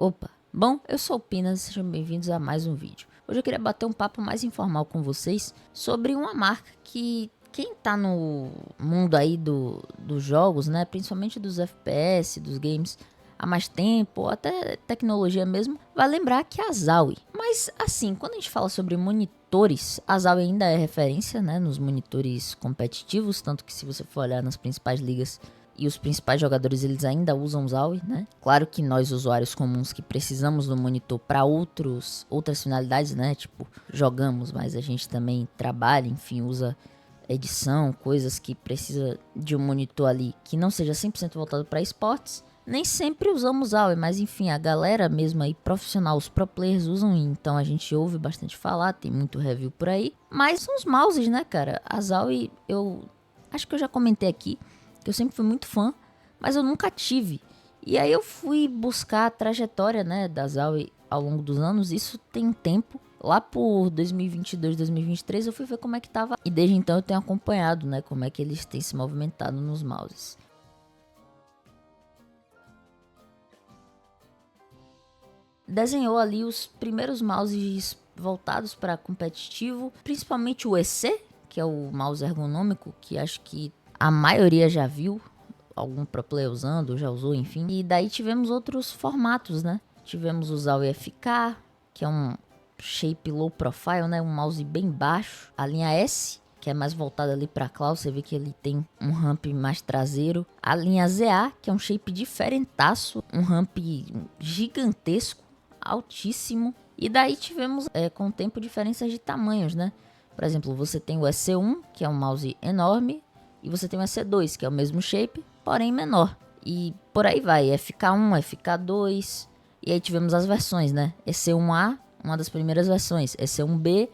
Opa! Bom, eu sou o Pinas, sejam bem-vindos a mais um vídeo. Hoje eu queria bater um papo mais informal com vocês sobre uma marca que quem tá no mundo aí dos jogos, né, principalmente dos FPS, dos games, há mais tempo, ou até tecnologia mesmo, vai lembrar que é a Zowie. Mas assim, quando a gente fala sobre monitores, a Zowie ainda é referência, né, nos monitores competitivos, tanto que se você for olhar nas principais ligas e os principais jogadores eles ainda usam Zowie, né? Claro que nós usuários comuns que precisamos do monitor para outras finalidades, né? Tipo, jogamos, mas a gente também trabalha, enfim, usa edição, coisas que precisa de um monitor ali que não seja 100% voltado para esportes. Nem sempre usamos Zowie, mas enfim, a galera mesmo aí profissional, os pro players usam, então a gente ouve bastante falar, tem muito review por aí. Mas são os mouses, né, cara? A Zowie, eu acho que eu já comentei aqui, que eu sempre fui muito fã, mas eu nunca tive. E aí eu fui buscar a trajetória, né, da Zowie ao longo dos anos, isso tem um tempo. Lá por 2022, 2023 eu fui ver como é que tava. E desde então eu tenho acompanhado, né, como é que eles têm se movimentado nos mouses. Desenhou ali os primeiros mouses voltados para competitivo, principalmente o EC, que é o mouse ergonômico, que acho que a maioria já viu, algum pro player usando, já usou, enfim. E daí tivemos outros formatos, né? Tivemos o Zowie FK, que é um shape low profile, né? Um mouse bem baixo. A linha S, que é mais voltada ali para cloud, você vê que ele tem um ramp mais traseiro. A linha ZA, que é um shape diferentaço, um ramp gigantesco, altíssimo. E daí tivemos, com o tempo, diferenças de tamanhos, né? Por exemplo, você tem o EC1, que é um mouse enorme, e você tem o EC2, que é o mesmo shape, porém menor. E por aí vai, FK1, FK2, e aí tivemos as versões, né? EC1A, uma das primeiras versões, EC1B,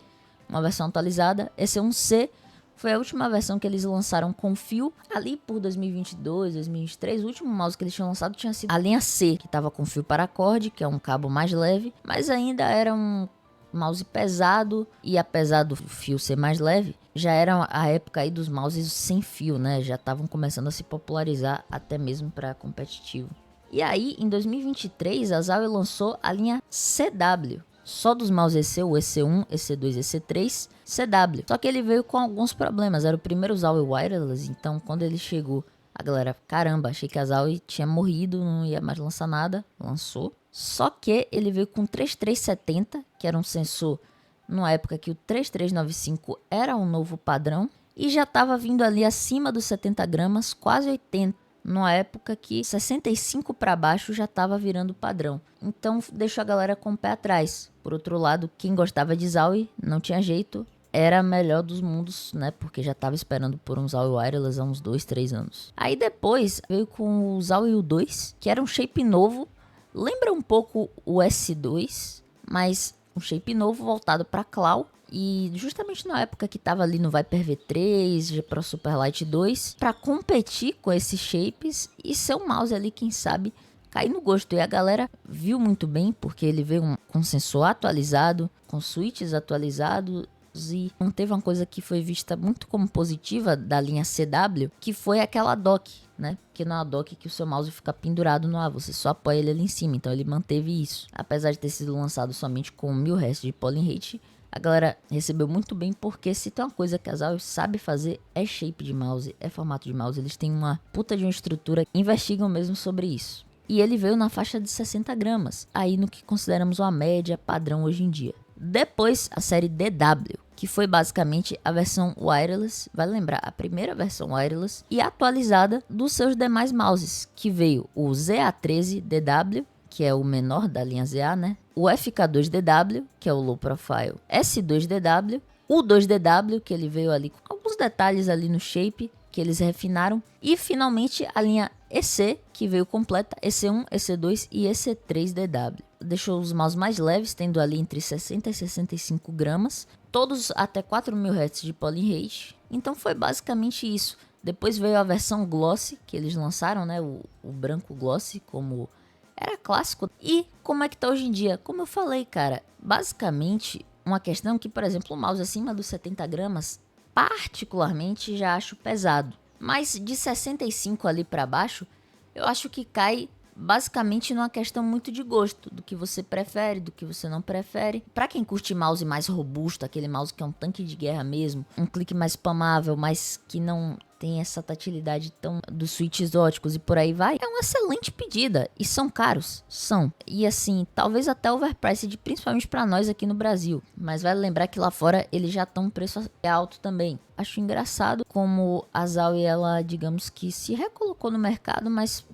uma versão atualizada, EC1C, foi a última versão que eles lançaram com fio, ali por 2022, 2023, o último mouse que eles tinham lançado tinha sido a linha C, que estava com fio paracorde, que é um cabo mais leve, mas ainda era um mouse pesado, e apesar do fio ser mais leve, já era a época aí dos mouses sem fio, né? Já estavam começando a se popularizar até mesmo para competitivo. E aí, em 2023, a Zowie lançou a linha CW, só dos mouses EC, o EC1, EC2 e EC3, CW. Só que ele veio com alguns problemas, era o primeiro Zowie Wireless, então quando ele chegou, a galera, caramba, achei que a Zowie tinha morrido, não ia mais lançar nada, lançou. Só que ele veio com 3370, que era um sensor numa época que o 3395 era um novo padrão, e já estava vindo ali acima dos 70 gramas, quase 80, numa época que 65 para baixo já estava virando padrão. Então deixou a galera com o pé atrás. Por outro lado, quem gostava de Zowie não tinha jeito, era a melhor dos mundos, né? Porque já estava esperando por um Zowie Wireless há uns 2, 3 anos. Aí depois veio com o Zowie U2, que era um shape novo, lembra um pouco o S2, mas um shape novo voltado para cloud. E justamente na época que tava ali no Viper V3, G Pro Superlight 2, para competir com esses shapes e ser um mouse ali, quem sabe, cair no gosto. E a galera viu muito bem, porque ele veio com sensor atualizado, com switches atualizados, e não teve uma coisa que foi vista muito como positiva da linha CW, que foi aquela dock, né? Porque não é a dock que o seu mouse fica pendurado no ar, você só apoia ele ali em cima, então ele manteve isso. Apesar de ter sido lançado somente com 1000 Hz de polling rate, a galera recebeu muito bem, porque se tem uma coisa que a Zowie sabe fazer é shape de mouse, é formato de mouse. Eles têm uma puta de uma estrutura, investigam mesmo sobre isso. E ele veio na faixa de 60 gramas, aí no que consideramos uma média padrão hoje em dia. Depois a série DW, que foi basicamente a versão wireless, vai lembrar, a primeira versão wireless e atualizada dos seus demais mouses, que veio o ZA13DW, que é o menor da linha ZA, né? O FK2DW, que é o low profile, S2DW, o 2DW, que ele veio ali com alguns detalhes ali no shape, que eles refinaram, e finalmente a linha EC, que veio completa, EC1, EC2 e EC3DW. Deixou os mouses mais leves, tendo ali entre 60 e 65 gramas, todos até 4000 Hz de polling rate. Então foi basicamente isso. Depois veio a versão glossy, que eles lançaram, né? O branco glossy, como era clássico. E como é que tá hoje em dia? Como eu falei, cara, basicamente uma questão que, por exemplo, o mouse acima dos 70 gramas, particularmente já acho pesado. Mas de 65 ali para baixo, eu acho que cai basicamente numa questão muito de gosto, do que você prefere, do que você não prefere. Pra quem curte mouse mais robusto, aquele mouse que é um tanque de guerra mesmo, um clique mais spamável, mas que não tem essa tatilidade tão dos switches exóticos e por aí vai, é uma excelente pedida. E são caros? São. E assim, talvez até overpriced, principalmente pra nós aqui no Brasil. Mas vale lembrar que lá fora eles já estão um preço alto também. Acho engraçado como a Zowie, ela, digamos que se recolocou no mercado, mas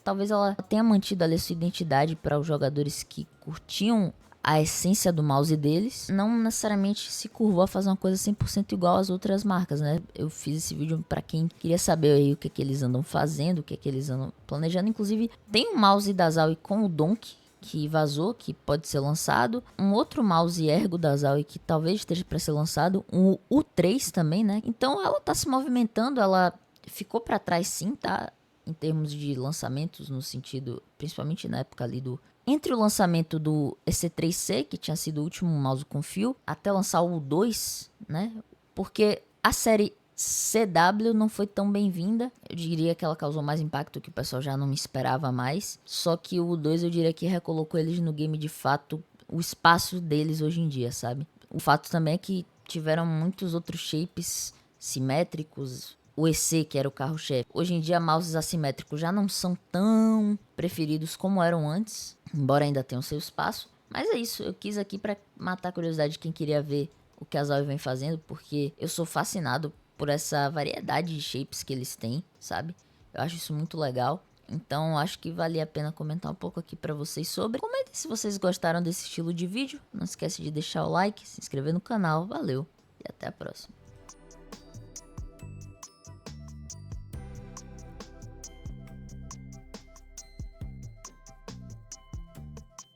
talvez ela tenha mantido ali a sua identidade para os jogadores que curtiam a essência do mouse deles, não necessariamente se curvou a fazer uma coisa 100% igual às outras marcas, né? Eu fiz esse vídeo para quem queria saber aí o que é que eles andam fazendo, o que é que eles andam planejando. Inclusive, tem um mouse da Zowie com o Donk, que vazou, que pode ser lançado. Um outro mouse ergo da Zowie que talvez esteja para ser lançado. Um U3 também, né? Então ela tá se movimentando, ela ficou para trás sim, tá? Em termos de lançamentos, no sentido, principalmente na época ali do... Entre o lançamento do EC3C, que tinha sido o último mouse com fio, até lançar o U2, né? Porque a série CW não foi tão bem-vinda. Eu diria que ela causou mais impacto, que o pessoal já não esperava mais. Só que o U2 eu diria que recolocou eles no game de fato, o espaço deles hoje em dia, sabe? O fato também é que tiveram muitos outros shapes simétricos. O EC, que era o carro-chefe. Hoje em dia, mouses assimétricos já não são tão preferidos como eram antes, embora ainda tenham seu espaço. Mas é isso, eu quis aqui pra matar a curiosidade de quem queria ver o que a Zowie vem fazendo, porque eu sou fascinado por essa variedade de shapes que eles têm, sabe? Eu acho isso muito legal. Então, acho que valia a pena comentar um pouco aqui pra vocês sobre. Comentem se vocês gostaram desse estilo de vídeo. Não esquece de deixar o like, se inscrever no canal. Valeu e até a próxima.